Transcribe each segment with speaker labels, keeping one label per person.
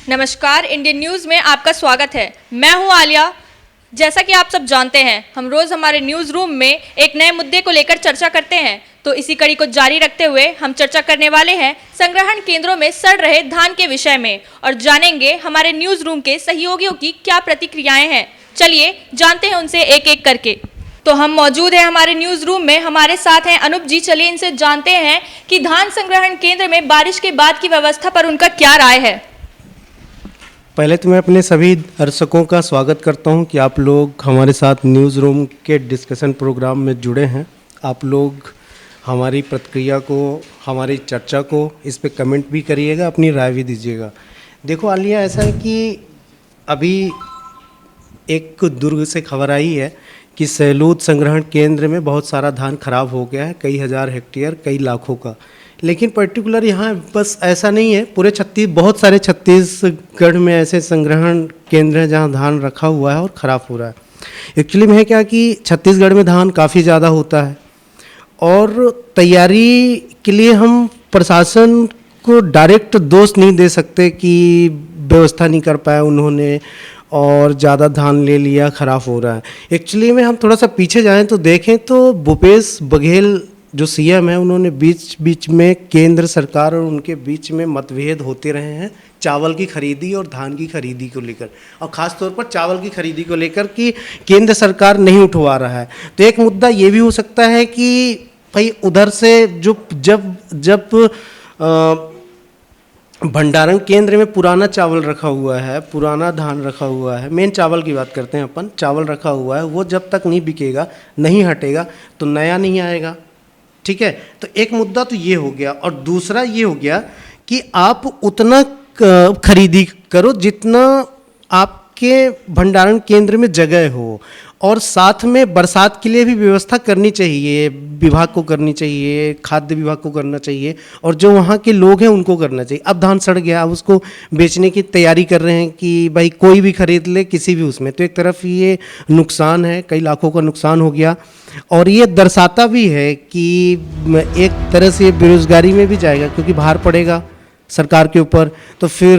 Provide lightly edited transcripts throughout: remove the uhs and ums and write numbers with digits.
Speaker 1: नमस्कार, Indian news में आपका स्वागत है। मैं हूं आलिया। जैसा कि आप सब जानते हैं, हम रोज़ हमारे न्यूज़ रूम में एक नए मुद्दे को लेकर चर्चा करते हैं। तो इसी कड़ी को जारी रखते हुए हम चर्चा करने वाले हैं संग्रहण केंद्रों में सड़ रहे धान के विषय में और जानेंगे हमारे न्यूज़ रूम के सहयोगियों की क्या प्रतिक्रियाएं हैं। चलिए जानते हैं उनसे एक एक करके। तो हम मौजूद हैं हमारे न्यूज़ रूम में, हमारे साथ हैं अनूप जी। चलिए इनसे जानते हैं कि धान संग्रहण केंद्र में बारिश के बाद की व्यवस्था पर उनका क्या राय है।
Speaker 2: पहले तो मैं अपने सभी दर्शकों का स्वागत करता हूं कि आप लोग हमारे साथ न्यूज़ रूम के डिस्कशन प्रोग्राम में जुड़े हैं। आप लोग हमारी प्रतिक्रिया को, हमारी चर्चा को इस पे कमेंट भी करिएगा, अपनी राय भी दीजिएगा। देखो आलिया, ऐसा है कि अभी एक दुर्ग से खबर आई है कि सैलूद संग्रहण केंद्र में बहुत सारा धान खराब हो गया है, कई हज़ार हेक्टेयर, कई लाखों का। लेकिन पर्टिकुलर यहाँ बस ऐसा नहीं है, पूरे बहुत सारे छत्तीसगढ़ में ऐसे संग्रहण केंद्र हैं जहाँ धान रखा हुआ है और ख़राब हो रहा है। एक्चुअली में है क्या कि छत्तीसगढ़ में धान काफ़ी ज़्यादा होता है और तैयारी के लिए हम प्रशासन को डायरेक्ट दोष नहीं दे सकते कि व्यवस्था नहीं कर पाया उन्होंने और ज़्यादा धान ले लिया, ख़राब हो रहा है। एक्चुअली में हम थोड़ा सा पीछे जाएं तो देखें तो भूपेश बघेल जो सीएम है, उन्होंने बीच बीच में केंद्र सरकार और उनके बीच में मतभेद होते रहे हैं चावल की खरीदी और धान की खरीदी को लेकर, और ख़ास तौर पर चावल की खरीदी को लेकर कि केंद्र सरकार नहीं उठवा रहा है। तो एक मुद्दा ये भी हो सकता है कि भाई उधर से जब भंडारण केंद्र में पुराना चावल रखा हुआ है, पुराना धान रखा हुआ है, मेन चावल की बात करते हैं अपन, चावल रखा हुआ है, वो जब तक नहीं बिकेगा, नहीं हटेगा तो नया नहीं आएगा। ठीक है, तो एक मुद्दा तो ये हो गया। और दूसरा ये हो गया कि आप उतना खरीदी करो जितना आपके भंडारण केंद्र में जगह हो, और साथ में बरसात के लिए भी व्यवस्था करनी चाहिए, विभाग को करनी चाहिए, खाद्य विभाग को करना चाहिए, और जो वहाँ के लोग हैं उनको करना चाहिए। अब धान सड़ गया, अब उसको बेचने की तैयारी कर रहे हैं कि भाई कोई भी खरीद ले किसी भी उसमें, तो एक तरफ ये नुकसान है, कई लाखों का नुकसान हो गया। और ये दर्शाता भी है कि एक तरह से बेरोजगारी में भी जाएगा, क्योंकि भार पड़ेगा सरकार के ऊपर, तो फिर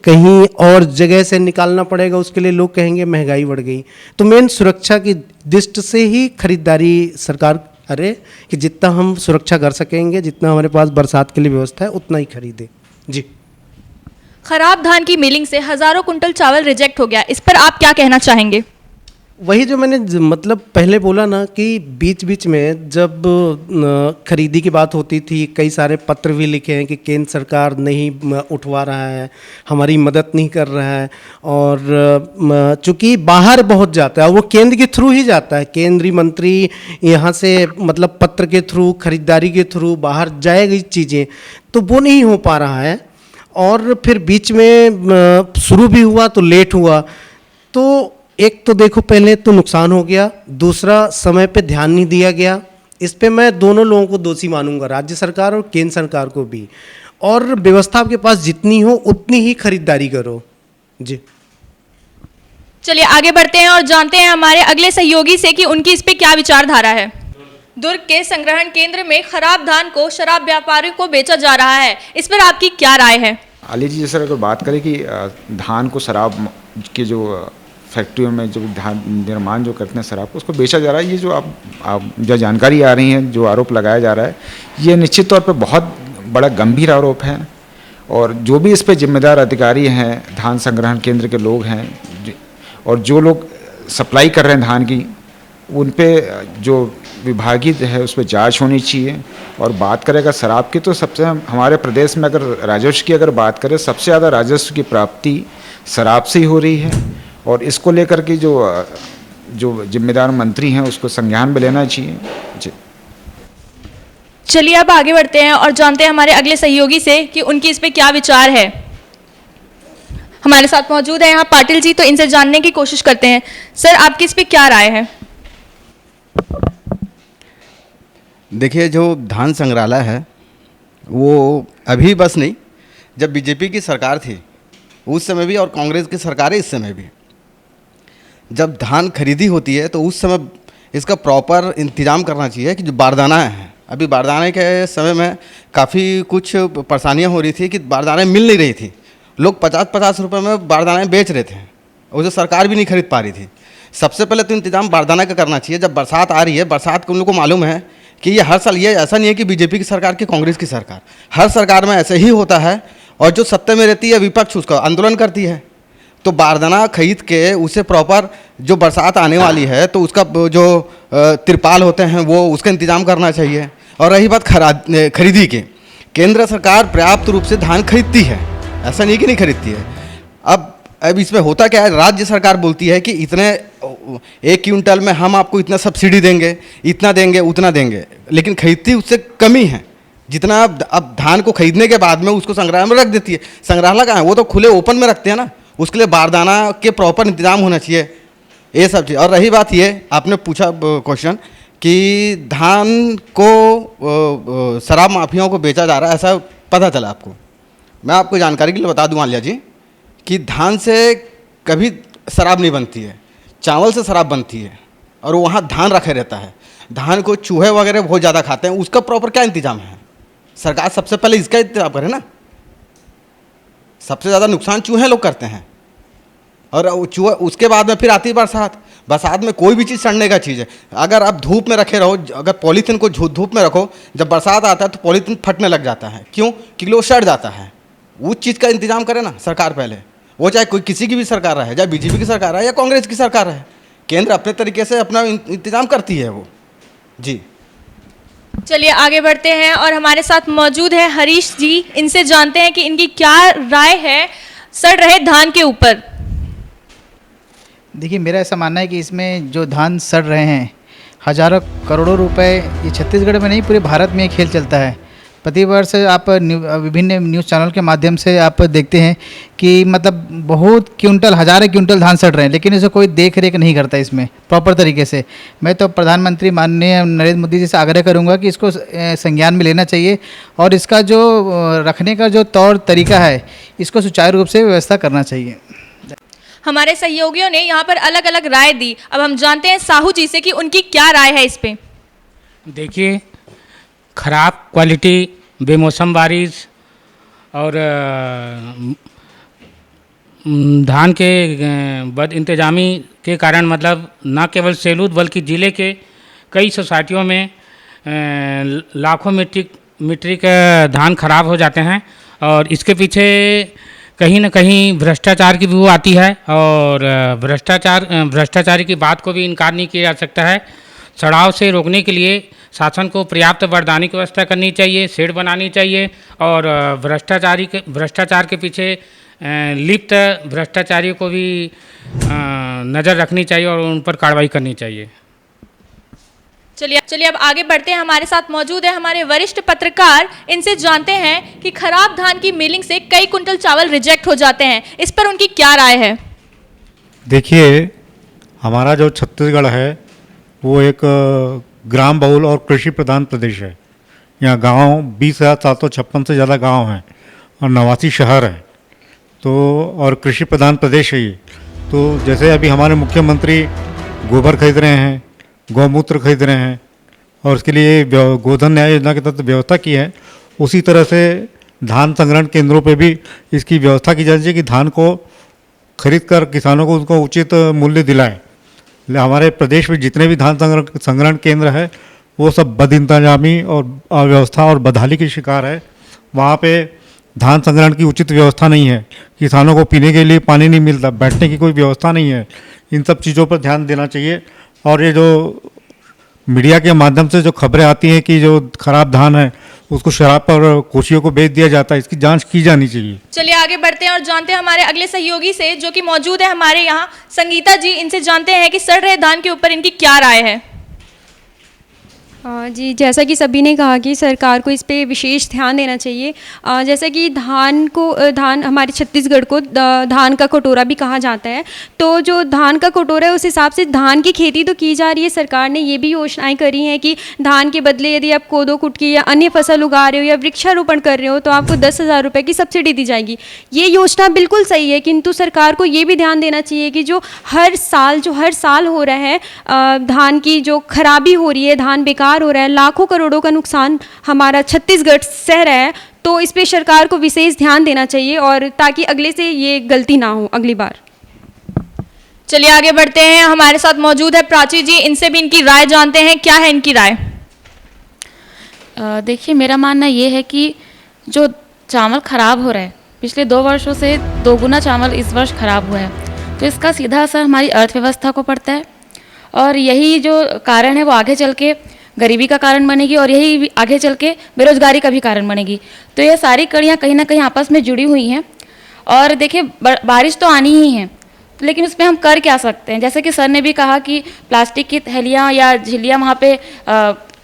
Speaker 2: कहीं और जगह से निकालना पड़ेगा, उसके लिए लोग कहेंगे महंगाई बढ़ गई। तो मेन सुरक्षा की दृष्टि से ही खरीदारी सरकार करे कि जितना हम सुरक्षा कर सकेंगे, जितना हमारे पास बरसात के लिए व्यवस्था है उतना ही खरीदे। जी।
Speaker 1: खराब धान की मिलिंग से हजारों कुंटल चावल रिजेक्ट हो गया, इस पर आप क्या कहना चाहेंगे।
Speaker 2: वही जो मैंने मतलब पहले बोला ना कि बीच बीच में जब खरीदी की बात होती थी, कई सारे पत्र भी लिखे हैं कि केंद्र सरकार नहीं उठवा रहा है, हमारी मदद नहीं कर रहा है, और चूंकि बाहर बहुत जाता है, वो केंद्र के थ्रू ही जाता है, केंद्रीय मंत्री यहाँ से मतलब पत्र के थ्रू, खरीदारी के थ्रू बाहर जाएगी चीज़ें, तो वो नहीं हो पा रहा है। और फिर बीच में शुरू भी हुआ तो लेट हुआ। तो एक तो देखो, पहले तो नुकसान हो गया, दूसरा समय पे ध्यान नहीं दिया गया। इस पे मैं दोनों लोगों को दोषी मानूंगा, राज्य सरकार और केंद्र सरकार को भी। और व्यवस्था आपके पास जितनी हो उतनी ही खरीदारी करो। जी।
Speaker 1: चलिए आगे बढ़ते हैं और जानते हैं हमारे अगले सहयोगी से कि उनकी इस पे क्या विचारधारा है। दुर्ग के संग्रहण केंद्र में खराब धान को शराब व्यापारियों को बेचा जा रहा है, इस पर आपकी क्या राय है।
Speaker 3: आलिया जी, जैसे अगर बात करें कि धान को शराब के जो फैक्ट्रियों में जो धान निर्माण जो करते हैं शराब को, उसको बेचा जा रहा है, ये जो आप जो जानकारी आ रही है, जो आरोप लगाया जा रहा है, ये निश्चित तौर पे बहुत बड़ा गंभीर आरोप है। और जो भी इस पे जिम्मेदार अधिकारी हैं, धान संग्रहण केंद्र के लोग हैं, और जो लोग सप्लाई कर रहे हैं धान की, उन पे जो विभागीय है उस पर जाँच होनी चाहिए। और बात करें अगर शराब की, तो सबसे हमारे प्रदेश में अगर राजस्व की अगर बात करें, सबसे ज़्यादा राजस्व की प्राप्ति शराब से ही हो रही है। और इसको लेकर के जो जिम्मेदार मंत्री हैं उसको संज्ञान में लेना चाहिए। जी।
Speaker 1: चलिए अब आगे बढ़ते हैं और जानते हैं हमारे अगले सहयोगी से कि उनकी इस पे क्या विचार है। हमारे साथ मौजूद है यहाँ पाटिल जी, तो इनसे जानने की कोशिश करते हैं। सर, आपकी इस पे क्या राय है।
Speaker 4: देखिए, जो धान संग्रहालय है वो अभी बस नहीं, जब बीजेपी की सरकार थी उस समय भी, और कांग्रेस की सरकार है इस समय भी, जब धान खरीदी होती है तो उस समय इसका प्रॉपर इंतजाम करना चाहिए कि जो बारदाना है, अभी बारदाने के समय में काफ़ी कुछ परेशानियां हो रही थी कि बारदाने मिल नहीं रही थी, लोग 50-50 रुपये में बारदाने बेच रहे थे, उसे सरकार भी नहीं खरीद पा रही थी। सबसे पहले तो इंतजाम बारदाना का करना चाहिए। जब बरसात आ रही है, बरसात को उन लोगों को मालूम है कि ये हर साल, ये ऐसा नहीं है कि बीजेपी की सरकार की कांग्रेस की सरकार, हर सरकार में ऐसे ही होता है। और जो सत्ता में रहती है विपक्ष उसका आंदोलन करती है। तो बारदाना खरीद के उसे प्रॉपर, जो बरसात आने वाली है तो उसका जो तिरपाल होते हैं वो उसका इंतजाम करना चाहिए। और रही बात खरीदी की, केंद्र सरकार पर्याप्त रूप से धान खरीदती है, ऐसा नहीं कि नहीं खरीदती है। अब इसमें होता क्या है, राज्य सरकार बोलती है कि इतने 1 क्विंटल में हम आपको इतना सब्सिडी देंगे, इतना देंगे, उतना देंगे, लेकिन खरीदती उससे कमी है जितना अब धान को खरीदने के बाद में उसको संग्रहालय में रख देती है। संग्रहालय कहाँ है, वो तो खुले ओपन में रखते हैं ना, उसके लिए बारदाना के प्रॉपर इंतजाम होना चाहिए, ये सब चीज़। और रही बात ये, आपने पूछा क्वेश्चन कि धान को शराब माफियाओं को बेचा जा रहा है, ऐसा पता चला आपको? मैं आपको जानकारी के लिए बता दूं आलिया जी कि धान से कभी शराब नहीं बनती है, चावल से शराब बनती है। और वहाँ धान रखे रहता है, धान को चूहे वगैरह बहुत ज़्यादा खाते हैं, उसका प्रॉपर क्या इंतजाम है? सरकार सबसे पहले इसका इंतजाम करे ना। सबसे ज़्यादा नुकसान चूहे लोग करते हैं। और चूहे, उसके बाद में फिर आती है बरसात। बरसात में कोई भी चीज़ सड़ने का चीज़ है। अगर आप धूप में रखे रहो, अगर पॉलीथीन को धूप में रखो, जब बरसात आता है तो पॉलीथीन फटने लग जाता है। क्यों? क्योंकि वो सड़ जाता है। उस चीज़ का इंतजाम करे ना सरकार पहले, वो चाहे कोई किसी की भी सरकार रहे, चाहे बीजेपी की सरकार है या कांग्रेस की सरकार है, केंद्र अपने तरीके से अपना इंतजाम करती है वो। जी
Speaker 1: चलिए आगे बढ़ते हैं और हमारे साथ मौजूद है हरीश जी। इनसे जानते हैं कि इनकी क्या राय है सड़ रहे धान के ऊपर।
Speaker 5: देखिए, मेरा ऐसा मानना है कि इसमें जो धान सड़ रहे हैं, हजारों करोड़ों रुपए, ये छत्तीसगढ़ में नहीं पूरे भारत में ये खेल चलता है। प्रतिवर्ष आप विभिन्न न्यूज़ चैनल के माध्यम से आप देखते हैं कि मतलब बहुत क्विंटल, हज़ारों क्विंटल धान सड़ रहे हैं, लेकिन इसे कोई देख रेख नहीं करता इसमें प्रॉपर तरीके से। मैं तो प्रधानमंत्री माननीय नरेंद्र मोदी जी से आग्रह करूंगा कि इसको संज्ञान में लेना चाहिए और इसका जो रखने का जो तौर तरीका है, इसको सुचारू रूप से व्यवस्था करना चाहिए।
Speaker 1: हमारे सहयोगियों ने यहाँ पर अलग अलग राय दी। अब हम जानते हैं साहू जी से कि उनकी क्या राय है इस पे।
Speaker 6: देखिए, ख़राब क्वालिटी, बेमौसम बारिश और धान के बद इंतजामी के कारण मतलब न केवल सेलूद बल्कि ज़िले के कई सोसाइटियों में लाखों मीट्रिक धान खराब हो जाते हैं। और इसके पीछे कहीं न कहीं भ्रष्टाचार की भी वो आती है। और भ्रष्टाचारी की बात को भी इनकार नहीं किया जा सकता है। सड़ाव से रोकने के लिए शासन को पर्याप्त बारदाने की व्यवस्था करनी चाहिए, शेड बनानी चाहिए और भ्रष्टाचार के पीछे लिप्त भ्रष्टाचारियों को भी नज़र रखनी चाहिए और उन पर कार्रवाई करनी चाहिए।
Speaker 1: चलिए अब आगे बढ़ते हैं। हमारे साथ मौजूद है हमारे वरिष्ठ पत्रकार। इनसे जानते हैं कि खराब धान की मिलिंग से कई कुंटल चावल रिजेक्ट हो जाते हैं, इस पर उनकी क्या राय है?
Speaker 7: देखिए, हमारा जो छत्तीसगढ़ है वो एक ग्राम बहुल और कृषि प्रधान प्रदेश है। यहाँ गांव 20,756 से ज़्यादा गांव हैं और 89 शहर हैं। तो और कृषि प्रधान प्रदेश है ये। तो जैसे अभी हमारे मुख्यमंत्री गोबर खरीद रहे हैं, गौमूत्र खरीद रहे हैं और उसके लिए गोधन न्याय योजना के तहत व्यवस्था की है, उसी तरह से धान संग्रहण केंद्रों पे भी इसकी व्यवस्था की जानी चाहिए कि धान को खरीद कर किसानों को उसको उचित मूल्य दिलाएं। हमारे प्रदेश में जितने भी धान संग्रहण केंद्र है वो सब बद इंतजामी और अव्यवस्था और बदहाली की शिकार है। वहाँ पे धान संग्रहण की उचित व्यवस्था नहीं है, किसानों को पीने के लिए पानी नहीं मिलता, बैठने की कोई व्यवस्था नहीं है। इन सब चीज़ों पर ध्यान देना चाहिए। और ये जो मीडिया के माध्यम से जो खबरें आती हैं कि जो खराब धान है उसको शराब पर कोशियों को बेच दिया जाता है, इसकी जांच की जानी चाहिए।
Speaker 1: चलिए आगे बढ़ते हैं और जानते हैं हमारे अगले सहयोगी से जो कि मौजूद है हमारे यहाँ, संगीता जी। इनसे जानते हैं कि सड़ रहे धान के ऊपर इनकी क्या राय है।
Speaker 8: जी, जैसा कि सभी ने कहा कि सरकार को इस पे विशेष ध्यान देना चाहिए। जैसा कि धान हमारे छत्तीसगढ़ को धान का कटोरा भी कहा जाता है। तो जो धान का कटोरा है उस हिसाब से धान की खेती तो की जा रही है। सरकार ने ये भी योजनाएं करी हैं कि धान के बदले यदि आप कोदो कुटकी या अन्य फसल उगा रहे हो या वृक्षारोपण कर रहे हो तो आपको 10,000 रुपये की सब्सिडी दी जाएगी। ये योजना बिल्कुल सही है, किंतु सरकार को ये भी ध्यान देना चाहिए कि जो हर साल हो रहा है धान की जो खराबी हो रही है, धान बेकार विस्तार हो रहा है, लाखों करोड़ों का नुकसान हमारा छत्तीसगढ़ सह रहा है, तो इस पे सरकार को विशेष ध्यान देना चाहिए और ताकि अगले से ये गलती ना हो अगली बार।
Speaker 1: चलिए आगे बढ़ते हैं। हमारे साथ मौजूद है प्राची जी, इनसे भी इनकी राय जानते हैं। क्या है इनकी राय?
Speaker 9: देखिए, मेरा मानना ये है कि जो चावल ख़राब हो रहा है, पिछले 2 वर्षों से 2 गुना चावल इस वर्ष ख़राब हुआ है, तो इसका सीधा असर हमारी अर्थव्यवस्था को पड़ता है और यही जो कारण है वो आगे चल के गरीबी का कारण बनेगी और यही आगे चल के बेरोजगारी का भी कारण बनेगी। तो ये सारी कड़ियाँ कहीं ना कहीं आपस में जुड़ी हुई हैं। और देखिए, बारिश तो आनी ही है, लेकिन उसमें हम कर क्या सकते हैं? जैसे कि सर ने भी कहा कि प्लास्टिक की थैलियाँ या झिल्लियाँ वहाँ पे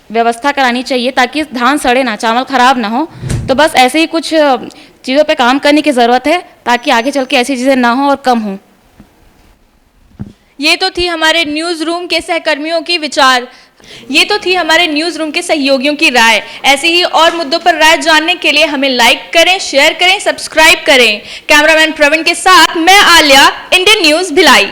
Speaker 9: व्यवस्था करानी चाहिए ताकि धान सड़े ना, चावल ख़राब ना हो। तो बस ऐसे ही कुछ चीज़ों पे काम करने की ज़रूरत है ताकि आगे चल के ऐसी चीज़ें ना हो और कम हो।
Speaker 1: ये तो थी हमारे न्यूज़ रूम के सहकर्मियों की विचार, ये तो थी हमारे न्यूज़ रूम के सहयोगियों की राय। ऐसे ही और मुद्दों पर राय जानने के लिए हमें लाइक करें, शेयर करें, सब्सक्राइब करें। कैमरामैन प्रवीण के साथ मैं आलिया, इंडियन न्यूज़ भिलाई।